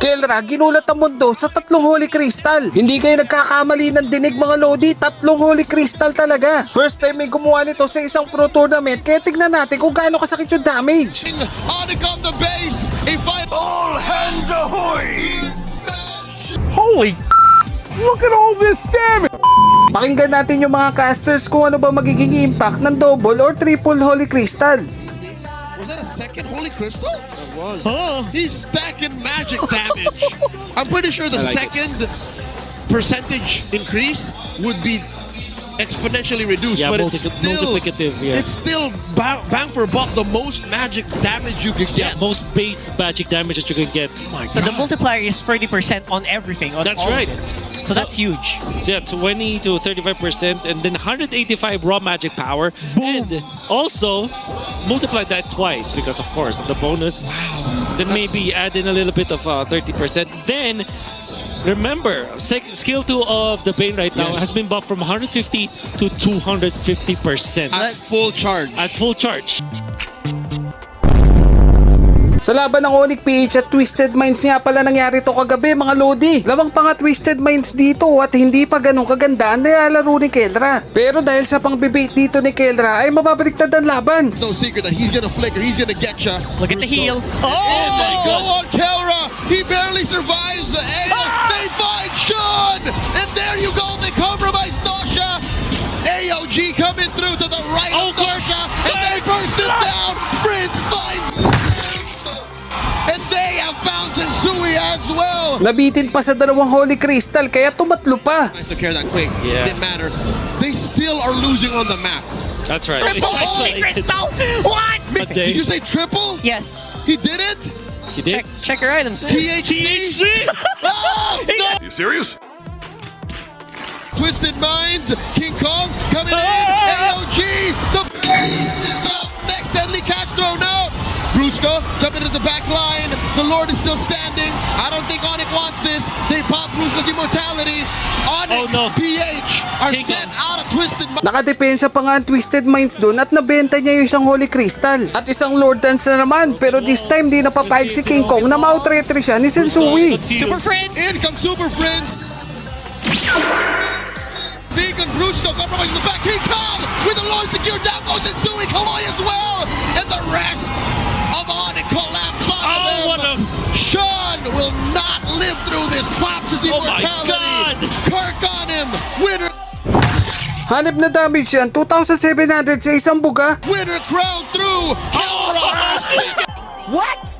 Kelra, ginulat ang mundo sa 3 Holy Crystal. Hindi kayo nagkakamali ng dinig mga Lodi, 3 Holy Crystal talaga. First time may gumawa nito sa isang pro tournament, kaya tignan natin kung gaano kasakit yung damage. Onyx on the base, a fight. All hands ahoy! Holy look at all this damage! Pakinggan natin yung mga casters kung ano ba magiging impact ng double or triple Holy Crystal. Was that a second Holy Crystal? It was. He's stacking magic damage. I'm pretty sure the second percentage increase would be exponentially reduced, Yeah, but it's still multiplicative, yeah. it's still bang for buck the most magic damage you could get. Most base magic damage that you can get. Oh my So the God. multiplier is 30% on everything. On That's all of right. it. So that's huge. So yeah, 20 to 35% and then 185 raw magic power. And also multiply that twice because of course of the bonus. Then maybe add in a little bit of 30%. Then remember, skill 2 of the Bane right now Yes. has been buffed from 150 to 250% At full charge. at full charge. Sa laban ng Onyx PH at Twisted Minds nga pala nangyari to kagabi mga Lodi. Lamang pa nga Twisted Minds dito at hindi pa ganun kaganda ang nilalaro ni Kelra. Pero dahil sa pangbibait dito ni Kelra ay mababaliktad ang laban. It's no secret that he's gonna flicker, he's gonna get ya. Look at the heal. And they go Oh! on Kelra. He barely survives the AO. They find Sean. And there you go. They compromise Nosha. AOG coming through to the right of Nosha. And they burst him down. Prince finds and they have found Tensui as well. Nabitin pa sa 2 Holy Crystal kaya tumatlo pa. Nice to carry that quick. Yeah. Didn't matter. They still are losing on the map. That's right. Triple It's Holy isolated. Crystal! What? Did you say triple? Yes. He did it? You did? Check your items. THC? Oh, no! You serious? Twisted Minds, King Kong coming in, AOG, the base is up, next deadly catch thrown out. Brusco jumping into the back line, the Lord is still standing. I don't think Onyx wants this. They pop Brusco's immortality. Onyx, Oh, no. PH are King sent out of Twisted Minds. Nakadepensa pa nga ang Twisted Minds doon at nabenta niya yung isang Holy Crystal. At isang Lord Dance na naman pero this time di napapayag si King Kong na mautretre siya ni Sensui. Let's see. Super Friends! In comes Super Friends. Vegan Brusco compromising the back. King Kong with the Lord secure down goes Sensui, Kaloi as well. And the rest of Onyx collapse onto Oh, them. what a- Sean will not live through this. Pops his Oh my immortality. God. Kirk on him. Winner, Hanip na damage yan, 2,700 sa isang buga. winner crown through. Kelra. What?